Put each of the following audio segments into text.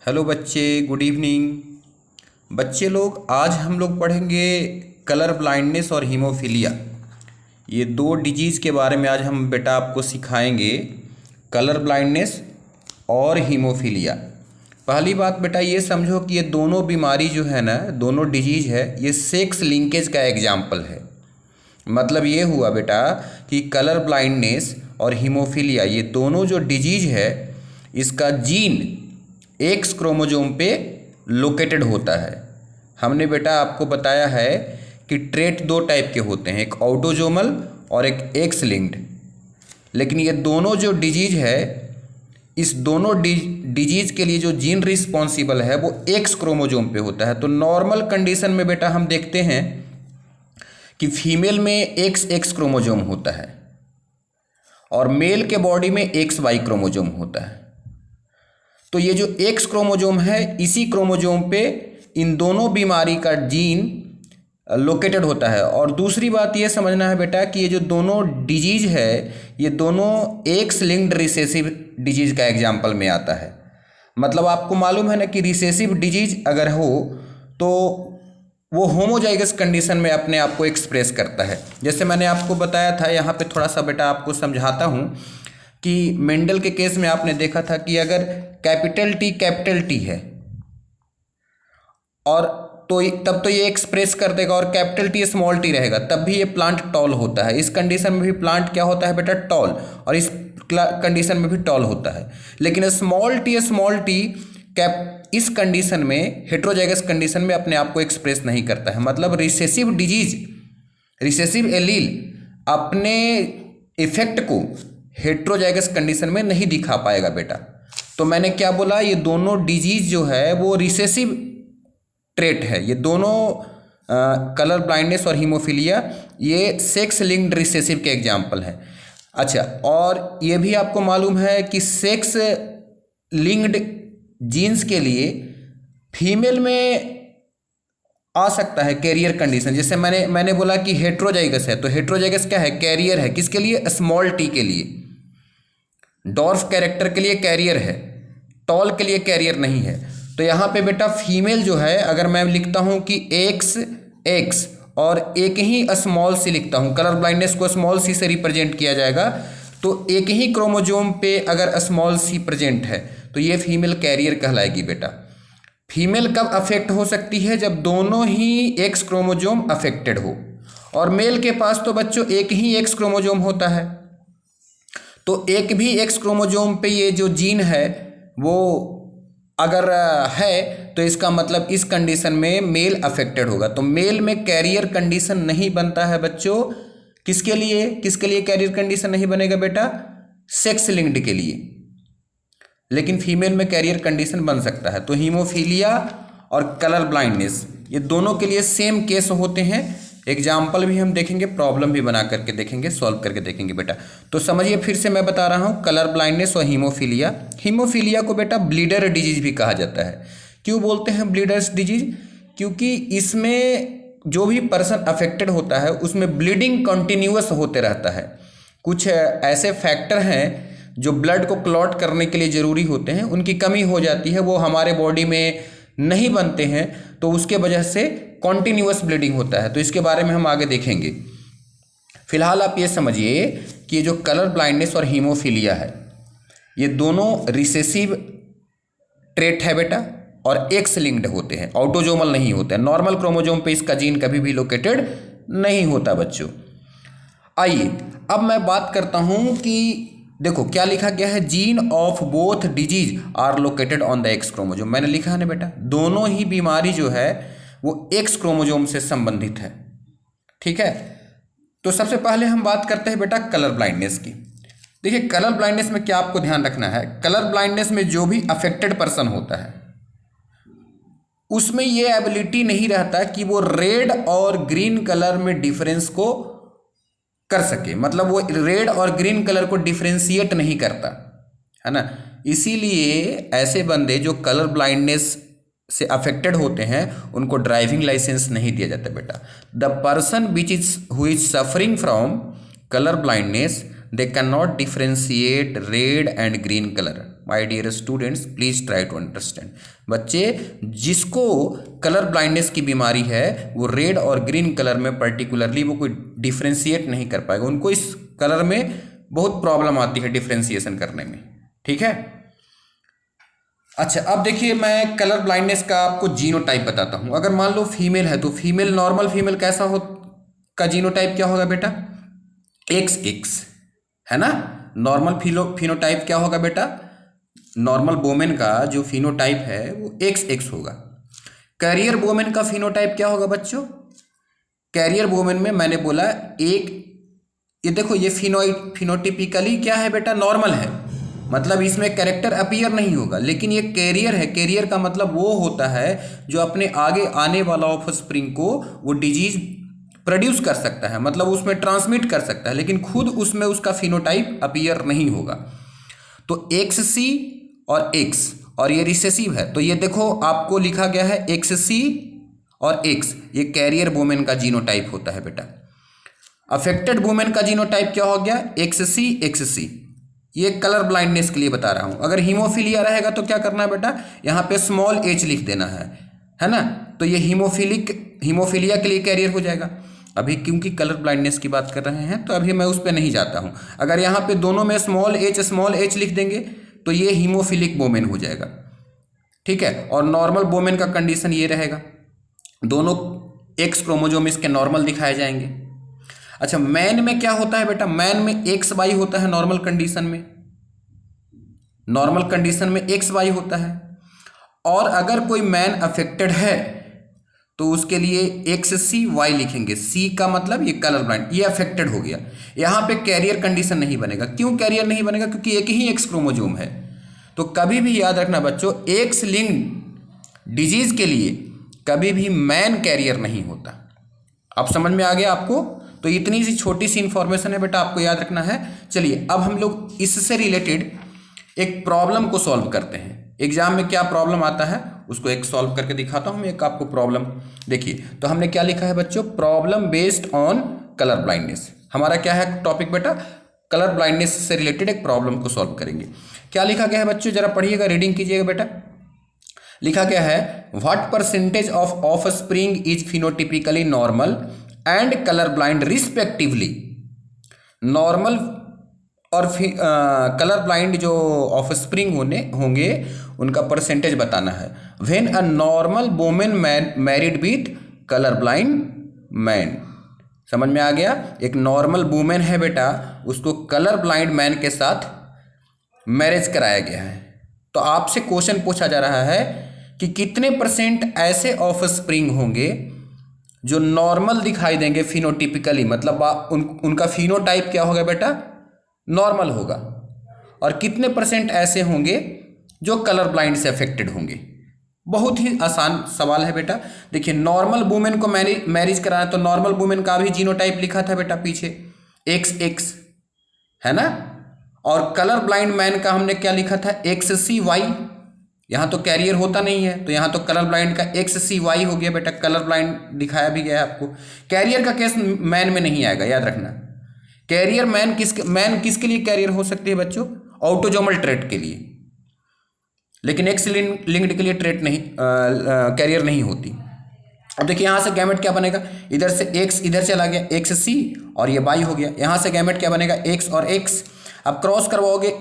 Hello बच्चे, good evening. बच्चे लोग, आज हम लोग पढ़ेंगे कलर ब्लाइंडनेस और हीमोफीलिया। ये दो डिजीज़ के बारे में आज हम बेटा आपको सिखाएंगे, कलर ब्लाइंडनेस और हीमोफीलिया। पहली बात बेटा ये समझो कि ये दोनों बीमारी जो है ना, दोनों डिजीज़ है, ये सेक्स लिंकेज का एग्जाम्पल है। मतलब ये हुआ बेटा कि कलर ब्लाइंडनेस और हीमोफीलिया ये दोनों जो डिजीज़ है, इसका जीन एक्स क्रोमोजोम पे लोकेटेड होता है। हमने बेटा आपको बताया है कि ट्रेट दो टाइप के होते हैं, एक ऑटोजोमल और एक एक्स लिंक्ड। लेकिन ये दोनों जो डिजीज़ है, इस दोनों डिजीज़ के लिए जो जीन रिस्पॉन्सिबल है वो एक्स क्रोमोजोम पे होता है। तो नॉर्मल कंडीशन में बेटा हम देखते हैं कि फीमेल में एक्स एक्स क्रोमोजोम होता है और मेल के बॉडी में एक्स वाई क्रोमोजोम होता है। तो ये जो एक्स क्रोमोजोम है, इसी क्रोमोजोम पे इन दोनों बीमारी का जीन लोकेटेड होता है। और दूसरी बात ये समझना है बेटा कि ये जो दोनों डिजीज़ है, ये दोनों एक्स लिंक्ड रिसेसिव डिजीज़ का एग्जाम्पल में आता है। मतलब आपको मालूम है ना कि रिसेसिव डिजीज़ अगर हो तो वो होमोजाइगस कंडीशन में अपने आप को एक्सप्रेस करता है। जैसे मैंने आपको बताया था, यहाँ पे थोड़ा सा बेटा आपको समझाता हूँ कि मेंडल के केस में आपने देखा था कि अगर कैपिटल टी है और तो तब तो ये एक्सप्रेस कर देगा, और कैपिटल टी स्मॉल टी रहेगा तब भी ये प्लांट टॉल होता है। इस कंडीशन में भी प्लांट क्या होता है बेटा, टॉल, और इस कंडीशन में भी टॉल होता है। लेकिन स्मॉल टी इस कंडीशन में, हेट्रोजाइगस कंडीशन में अपने आप को एक्सप्रेस नहीं करता है। मतलब रिसेसिव डिजीज, रिसेसिव एलील अपने इफेक्ट को हेट्रोजाइगस कंडीशन में नहीं दिखा पाएगा बेटा। तो मैंने क्या बोला, ये दोनों डिजीज जो है वो रिसेसिव ट्रेट है। ये दोनों कलर ब्लाइंडनेस और हीमोफीलिया ये सेक्स लिंक्ड रिसेसिव के एग्जाम्पल हैं। अच्छा, और ये भी आपको मालूम है कि सेक्स लिंक्ड जीन्स के लिए फीमेल में आ सकता है कैरियर कंडीशन। जैसे मैंने बोला कि हेट्रोजाइगस है, तो हेट्रोजाइगस क्या है, कैरियर है। किसके लिए, स्मॉल टी के लिए। डॉर्फ कैरेक्टर के लिए कैरियर है, टॉल के लिए कैरियर नहीं है। तो यहाँ पे बेटा फीमेल जो है, अगर मैं लिखता हूँ कि एक्स एक्स और एक ही स्मॉल सी लिखता हूँ, कलर ब्लाइंडनेस को स्मॉल सी से रिप्रेजेंट किया जाएगा, तो एक ही क्रोमोजोम पे अगर स्मॉल सी प्रेजेंट है तो ये फीमेल कैरियर कहलाएगी बेटा। फीमेल कब अफेक्ट हो सकती है, जब दोनों ही एक्स क्रोमोजोम अफेक्टेड हो। और मेल के पास तो बच्चों एक ही एक्स क्रोमोजोम होता है, तो एक भी एक्स क्रोमोजोम पे ये जो जीन है वो अगर है तो इसका मतलब इस कंडीशन में मेल अफेक्टेड होगा। तो मेल में कैरियर कंडीशन नहीं बनता है बच्चों। किसके लिए कैरियर कंडीशन नहीं बनेगा बेटा, सेक्स लिंक्ड के लिए। लेकिन फीमेल में कैरियर कंडीशन बन सकता है। तो हीमोफीलिया और कलर ब्लाइंडनेस ये दोनों के लिए सेम केस होते हैं। एग्जाम्पल भी हम देखेंगे, प्रॉब्लम भी बना करके देखेंगे, सॉल्व करके देखेंगे बेटा। तो समझिए, फिर से मैं बता रहा हूँ, कलर ब्लाइंडनेस और हीमोफीलिया। हीमोफीलिया को बेटा ब्लीडर डिजीज भी कहा जाता है। क्यों बोलते हैं ब्लीडर्स डिजीज, क्योंकि इसमें जो भी पर्सन अफेक्टेड होता है उसमें ब्लीडिंग कंटिन्यूअस होते रहता है। कुछ ऐसे फैक्टर हैं जो ब्लड को क्लॉट करने के लिए ज़रूरी होते हैं, उनकी कमी हो जाती है, वो हमारे बॉडी में नहीं बनते हैं, तो उसके वजह से कॉन्टिन्यूअस ब्लीडिंग होता है। तो इसके बारे में हम आगे देखेंगे। फिलहाल आप ये समझिए कि ये जो कलर ब्लाइंडनेस और हीमोफीलिया है, ये दोनों रिसेसिव ट्रेट है बेटा, और एक्स लिंक्ड होते हैं, ऑटोजोमल नहीं होते हैं। नॉर्मल क्रोमोजोम पे इसका जीन कभी भी लोकेटेड नहीं होता बच्चों। आइए अब मैं बात करता हूँ कि देखो क्या लिखा गया है, gene of both disease are located on the X chromosome. मैंने लिखा है ना बेटा, दोनों ही बीमारी जो है वो एक्स क्रोमोजोम से संबंधित है। ठीक है, तो सबसे पहले हम बात करते हैं बेटा कलर ब्लाइंडनेस की। देखिए, कलर ब्लाइंडनेस में क्या आपको ध्यान रखना है, कलर ब्लाइंडनेस में जो भी अफेक्टेड पर्सन होता है उसमें ये एबिलिटी नहीं रहता कि वो रेड और ग्रीन कलर में डिफरेंस को कर सके। मतलब वो रेड और ग्रीन कलर को डिफ्रेंशिएट नहीं करता है ना। इसीलिए ऐसे बंदे जो कलर ब्लाइंडनेस से अफेक्टेड होते हैं उनको ड्राइविंग लाइसेंस नहीं दिया जाता बेटा। The person who is suffering from colour blindness they can not differentiate red and green colour. My dear students please try to understand. बच्चे, जिसको कलर ब्लाइंडनेस की बीमारी है वो रेड और ग्रीन कलर में पर्टिकुलरली वो कोई डिफ्रेंशिएट नहीं कर पाएगा, उनको इस कलर में बहुत प्रॉब्लम आती है डिफ्रेंशिएशन करने में। ठीक है, अच्छा अब देखिए मैं कलर ब्लाइंडनेस का आपको जीनोटाइप बताता हूं। अगर मान लो फीमेल है तो फीमेल, नॉर्मल फीमेल कैसा हो का जीनोटाइप क्या होगा बेटा? XX, है ना। नॉर्मल फिनोटाइप क्या होगा बेटा? नॉर्मल वोमेन का जो फिनोटाइप है वो XX होगा। कैरियर वोमेन का फिनोटाइप क्या होगा बच्चों? कैरियर वोमेन में मैंने बोला एक, ये देखो ये फिनोटिपिकली क्या है बेटा? नॉर्मल है, मतलब इसमें कैरेक्टर अपीयर नहीं होगा, लेकिन ये कैरियर है। कैरियर का मतलब वो होता है जो अपने आगे आने वाला ऑफस्प्रिंग को वो डिजीज प्रोड्यूस कर सकता है, मतलब उसमें ट्रांसमिट कर सकता है, लेकिन खुद उसमें उसका फिनोटाइप अपीयर नहीं होगा। तो XC और X, और ये रिसेसिव है, तो ये देखो आपको लिखा गया है XC और X, ये कैरियर वुमेन का जीनोटाइप होता है बेटा। अफेक्टेड वुमेन का जीनोटाइप क्या हो गया? XC। ये कलर ब्लाइंडनेस के लिए बता रहा हूं। अगर हीमोफीलिया रहेगा तो क्या करना है बेटा? यहाँ पे स्मॉल h लिख देना है ना। तो ये हीमोफीलिया के लिए कैरियर हो जाएगा। अभी क्योंकि कलर ब्लाइंडनेस की बात कर रहे हैं तो अभी मैं उस पर नहीं जाता हूं। अगर यहाँ पे दोनों में स्मॉल h लिख देंगे तो ये हीमोफिलिक वोमेन हो जाएगा। ठीक है, और नॉर्मल वोमेन का कंडीशन ये रहेगा, दोनों X क्रोमोजोम इसके नॉर्मल दिखाए जाएंगे। अच्छा, मैन में क्या होता है बेटा? मैन में XY होता है नॉर्मल कंडीशन में, XY होता है। और अगर कोई मैन अफेक्टेड है तो उसके लिए XCY लिखेंगे। C का मतलब ये कलर ब्लाइंड, ये अफेक्टेड हो गया। यहाँ पे कैरियर कंडीशन नहीं बनेगा। क्यों कैरियर नहीं बनेगा? क्योंकि एक ही X क्रोमोजोम है। तो कभी भी याद रखना बच्चों, X लिंक्ड डिजीज के लिए कभी भी मैन कैरियर नहीं होता। अब समझ में आ गया आपको? तो इतनी सी छोटी सी इंफॉर्मेशन है बेटा, आपको याद रखना है। चलिए अब हम लोग इससे रिलेटेड एक प्रॉब्लम को सॉल्व करते हैं। एग्जाम में क्या प्रॉब्लम आता है उसको एक सॉल्व करके दिखाता हूं। एक आपको प्रॉब्लम देखिए, तो हमने क्या लिखा है बच्चों? Problem based on colour blindness. हमारा क्या है टॉपिक बेटा? कलर ब्लाइंडनेस से रिलेटेड एक प्रॉब्लम को सॉल्व करेंगे। क्या लिखा गया है बच्चों? जरा पढ़िएगा, रीडिंग कीजिएगा बेटा। लिखा गया है what percentage of offspring is phenotypically normal and colour blind respectively. Normal और कलर ब्लाइंड जो ऑफस्प्रिंग होंगे उनका परसेंटेज बताना है। When a normal women married with colour blind man. समझ में आ गया? एक नॉर्मल वुमेन है बेटा, उसको कलर ब्लाइंड मैन के साथ मैरिज कराया गया है। तो आपसे क्वेश्चन पूछा जा रहा है कि कितने परसेंट ऐसे ऑफस्प्रिंग होंगे जो नॉर्मल दिखाई देंगे फिनोटिपिकली, मतलब उनका फिनोटाइप क्या होगा बेटा? नॉर्मल होगा। और कितने परसेंट ऐसे होंगे जो कलर ब्लाइंड से अफेक्टेड होंगे? बहुत ही आसान सवाल है बेटा। देखिए, नॉर्मल वुमेन को मैरिज कराना, तो नॉर्मल वुमेन का भी जीनोटाइप लिखा था बेटा पीछे, XX, है ना। और कलर ब्लाइंड मैन का हमने क्या लिखा था? XCY। यहाँ तो कैरियर होता नहीं है, तो यहाँ तो कलर ब्लाइंड का XCY हो गया बेटा। कलर ब्लाइंड दिखाया भी गया है आपको। कैरियर का केस मैन में नहीं आएगा, याद रखना। कैरियर मैन किसके लिए कैरियर हो सकती है बच्चों? ऑटोजोमल ट्रेट के लिए, लेकिन एक्स लिंक्ड के लिए ट्रेट नहीं, कैरियर नहीं होती। अब देखिए यहाँ से गैमेट क्या बनेगा? इधर से X इधर चला गया, XC, और ये Y हो गया। यहाँ से गैमेट क्या बनेगा? X और X। अब क्रॉस करवाओगे,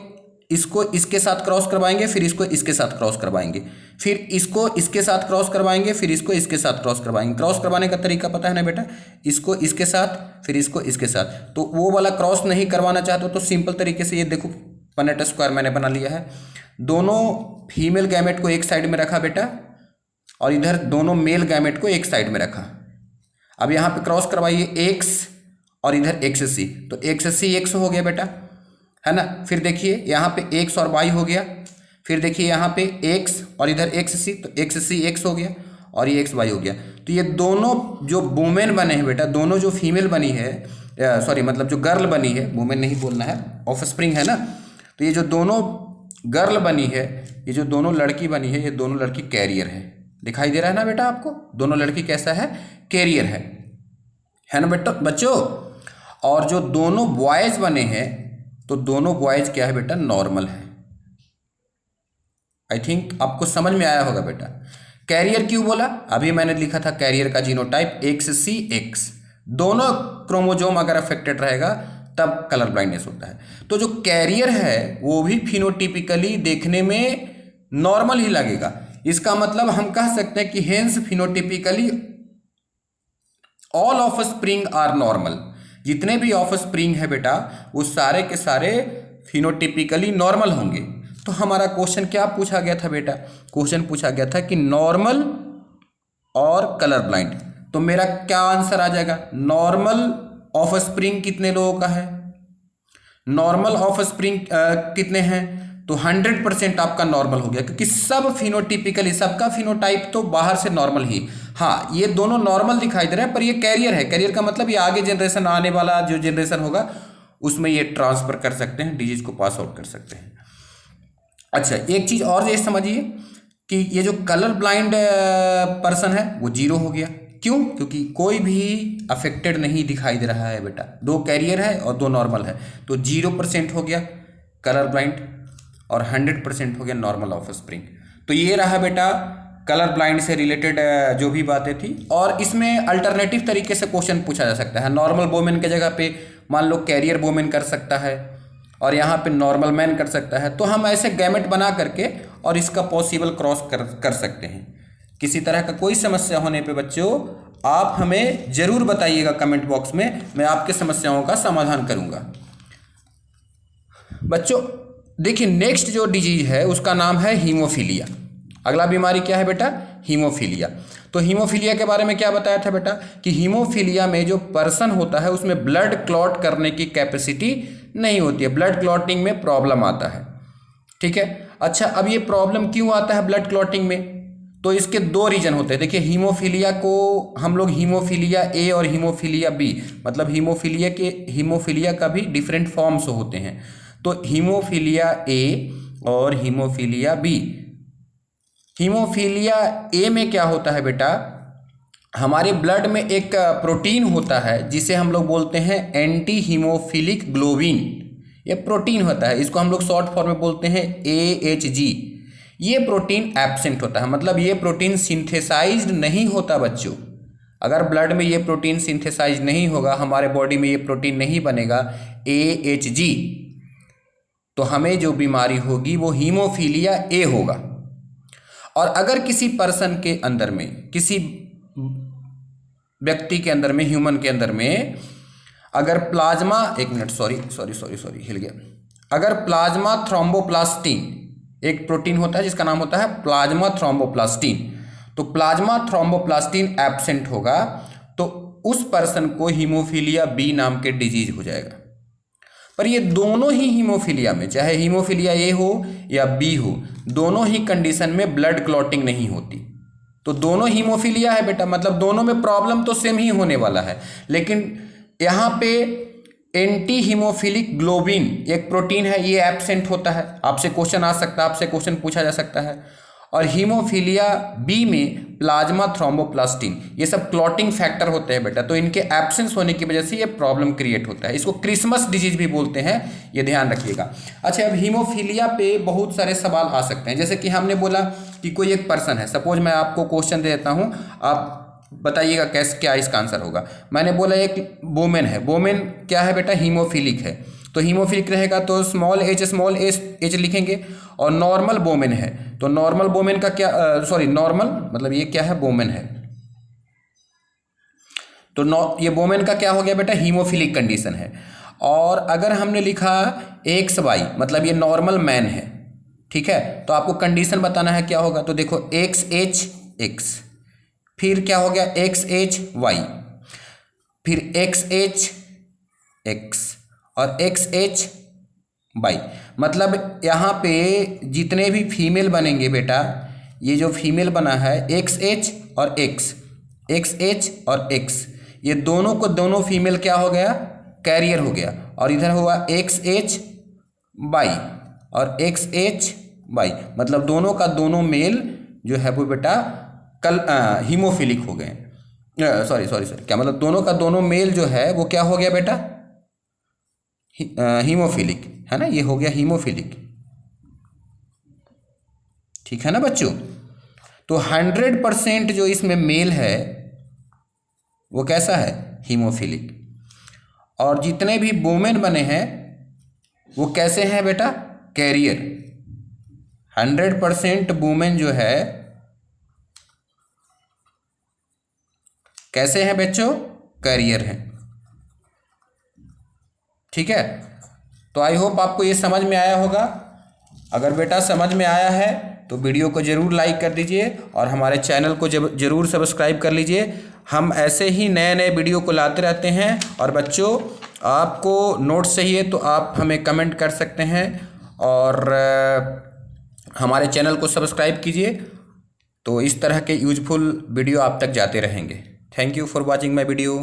इसको इसके साथ क्रॉस करवाएंगे, फिर इसको इसके साथ क्रॉस करवाएंगे, फिर इसको इसके साथ क्रॉस करवाएंगे, फिर इसको इसके साथ क्रॉस करवाएंगे। क्रॉस करवाने का तरीका पता है ना बेटा? इसको इसके साथ, फिर इसको इसके साथ। तो वो वाला क्रॉस नहीं करवाना चाहते हो तो सिंपल तरीके से ये देखो पनेट स्क्वायर मैंने बना लिया है। दोनों फीमेल गैमेट को एक साइड में रखा बेटा, और इधर दोनों मेल गैमेट को एक साइड में रखा। अब यहाँ पे क्रॉस करवाइए X और इधर XC, तो XC X हो गया बेटा, है ना। फिर देखिए यहाँ पे X और Y हो गया। फिर देखिए यहाँ पे X और इधर XC, तो XC X हो गया और ये XY हो गया। तो ये दोनों जो वुमेन बने हैं बेटा, दोनों जो फीमेल बनी है, सॉरी मतलब जो गर्ल बनी है, वुमेन नहीं बोलना है, ऑफस्प्रिंग है ना। तो ये जो दोनों गर्ल बनी है, ये जो दोनों लड़की बनी है, ये दोनों लड़की कैरियर है। दिखाई दे रहा है ना बेटा आपको? दोनों लड़की कैसा है? कैरियर है ना बेटा बच्चों। और जो दोनों बॉयज बने हैं, तो दोनों बॉयज क्या है बेटा? नॉर्मल है। आई थिंक आपको समझ में आया होगा बेटा। कैरियर क्यों बोला? अभी मैंने लिखा था कैरियर का जीनोटाइप XCX, दोनों क्रोमोजोम अगर अफेक्टेड रहेगा तब कलर ब्लाइंडनेस होता है। तो जो कैरियर है वो भी फिनोटिपिकली देखने में नॉर्मल ही लगेगा। इसका मतलब हम कह सकते हैं कि hence phenotypically all offspring are normal. जितने भी ऑफ स्प्रिंग है बेटा वो सारे के सारे फिनोटिपिकली नॉर्मल होंगे। तो हमारा क्वेश्चन क्या पूछा गया था बेटा? क्वेश्चन पूछा गया था कि नॉर्मल और कलर ब्लाइंड। तो मेरा क्या आंसर आ जाएगा? नॉर्मल ऑफ स्प्रिंग कितने लोगों का है? नॉर्मल ऑफ स्प्रिंग कितने हैं? तो 100% आपका नॉर्मल हो गया, क्योंकि सब फिनोटिपिकली, सबका फिनोटाइप तो बाहर से नॉर्मल ही। हाँ, ये दोनों नॉर्मल दिखाई दे रहे हैं, पर ये कैरियर है। कैरियर का मतलब ये आगे जनरेशन, आने वाला जो जनरेशन होगा उसमें ये ट्रांसफर कर सकते हैं, डिजीज को पास आउट कर सकते हैं। अच्छा, एक चीज और ये समझिए कि ये जो कलर ब्लाइंड पर्सन है वो 0 हो गया। क्यों? क्योंकि कोई भी अफेक्टेड नहीं दिखाई दे रहा है बेटा, 2 कैरियर है और 2 नॉर्मल है, तो 0% हो गया कलर ब्लाइंड और 100% हो गया नॉर्मल ऑफ स्प्रिंग। तो ये रहा बेटा कलर ब्लाइंड से रिलेटेड जो भी बातें थी। और इसमें अल्टरनेटिव तरीके से क्वेश्चन पूछा जा सकता है। नॉर्मल वोमेन के जगह पे मान लो कैरियर वोमेन कर सकता है और यहाँ पे नॉर्मल मैन कर सकता है। तो हम ऐसे गैमेट बना करके और इसका पॉसिबल क्रॉस कर सकते हैं। किसी तरह का कोई समस्या होने पे बच्चों आप हमें ज़रूर बताइएगा कमेंट बॉक्स में, मैं आपके समस्याओं का समाधान करूँगा। बच्चों देखिए, नेक्स्ट जो डिजीज है उसका नाम है हीमोफीलिया। अगला बीमारी क्या है बेटा? हीमोफीलिया। तो हीमोफीलिया के बारे में क्या बताया था बेटा कि हीमोफीलिया में जो पर्सन होता है उसमें ब्लड क्लॉट करने की कैपेसिटी नहीं होती है, ब्लड क्लॉटिंग में प्रॉब्लम आता है। ठीक है। अच्छा, अब ये प्रॉब्लम क्यों आता है ब्लड क्लॉटिंग में? तो इसके 2 रीजन होते हैं। देखिए, हीमोफीलिया को हम लोग हीमोफीलिया ए और हीमोफीलिया बी, मतलब हीमोफीलिया का भी डिफरेंट फॉर्म्स होते हैं। तो हीमोफीलिया ए और हीमोफीलिया बी। हीमोफीलिया ए में क्या होता है बेटा, हमारे ब्लड में एक प्रोटीन होता है जिसे हम लोग बोलते हैं एंटी हीमोफिलिक ग्लोबिन। ये प्रोटीन होता है, इसको हम लोग शॉर्ट फॉर्म में बोलते हैं AHG। ये प्रोटीन एब्सेंट होता है, मतलब ये प्रोटीन सिंथेसाइज्ड नहीं होता बच्चों। अगर ब्लड में ये प्रोटीन सिंथेसाइज नहीं होगा, हमारे बॉडी में ये प्रोटीन नहीं बनेगा AHG, तो हमें जो बीमारी होगी वो हीमोफीलिया ए होगा। और अगर किसी पर्सन के अंदर में, किसी व्यक्ति के अंदर में, ह्यूमन के अंदर में अगर प्लाज्मा, एक मिनट, सॉरी हिल गया, अगर प्लाज्मा थ्रोम्बोप्लास्टिन, एक प्रोटीन होता है जिसका नाम होता है प्लाज्मा थ्रोम्बोप्लास्टिन, तो प्लाज्मा थ्रोम्बोप्लास्टिन एब्सेंट होगा तो उस पर्सन को हीमोफीलिया बी नाम के डिजीज हो जाएगा। पर ये दोनों ही हीमोफीलिया में, चाहे हीमोफीलिया ए हो या बी हो, दोनों ही कंडीशन में ब्लड क्लॉटिंग नहीं होती। तो दोनों हीमोफीलिया है बेटा, मतलब दोनों में प्रॉब्लम तो सेम ही होने वाला है। लेकिन यहाँ पे एंटी हीमोफिलिक ग्लोबिन एक प्रोटीन है, ये एब्सेंट होता है। आपसे क्वेश्चन आ सकता है, आपसे क्वेश्चन पूछा जा सकता है। और हीमोफीलिया बी में प्लाज्मा थ्रोम्बोप्लास्टिन, ये सब क्लॉटिंग फैक्टर होते हैं बेटा, तो इनके एब्सेंस होने की वजह से ये प्रॉब्लम क्रिएट होता है। इसको क्रिसमस डिजीज भी बोलते हैं, ये ध्यान रखिएगा। अच्छा, अब हीमोफीलिया पे बहुत सारे सवाल आ सकते हैं। जैसे कि हमने बोला कि कोई एक पर्सन है, सपोज मैं आपको क्वेश्चन दे देता हूँ, आप बताइएगा कैसे, क्या इसका आंसर होगा। मैंने बोला एक वोमेन है, वोमेन क्या है बेटा, हीमोफिलिक है, तो हीमोफिलिक रहेगा तो स्मॉल एच लिखेंगे। और नॉर्मल वोमेन है तो नॉर्मल वोमेन का क्या, नॉर्मल मतलब ये क्या है, वोमेन है, तो ये वोमेन का क्या हो गया बेटा, हीमोफिलिक कंडीशन है। और अगर हमने लिखा XY, मतलब ये नॉर्मल मैन है, ठीक है, तो आपको कंडीशन बताना है क्या होगा। तो देखो XHX, फिर क्या हो गया XHY, फिर XHX और XHY। मतलब यहाँ पे जितने भी फीमेल बनेंगे बेटा, ये जो फीमेल बना है XH और XH और X, ये दोनों को दोनों फीमेल क्या हो गया, कैरियर हो गया। और इधर हुआ XHY और XHY, मतलब दोनों का दोनों मेल जो है वो बेटा हीमोफिलिक हो गए। सॉरी क्या मतलब, दोनों का दोनों मेल जो है वो क्या हो गया बेटा, हीमोफिलिक है ना, ये हो गया हीमोफिलिक। ठीक है ना बच्चों। तो 100% जो इसमें मेल है वो कैसा है, हीमोफिलिक। और जितने भी वुमेन बने हैं वो कैसे हैं बेटा, कैरियर। 100% वुमेन जो है कैसे हैं बच्चों, कैरियर हैं। ठीक है, तो आई होप आपको ये समझ में आया होगा। अगर बेटा समझ में आया है तो वीडियो को ज़रूर लाइक कर दीजिए और हमारे चैनल को ज़रूर सब्सक्राइब कर लीजिए। हम ऐसे ही नए नए वीडियो को लाते रहते हैं। और बच्चों आपको नोट्स चाहिए तो आप हमें कमेंट कर सकते हैं और हमारे चैनल को सब्सक्राइब कीजिए। तो इस तरह के यूजफुल वीडियो आप तक जाते रहेंगे। Thank you for watching my video.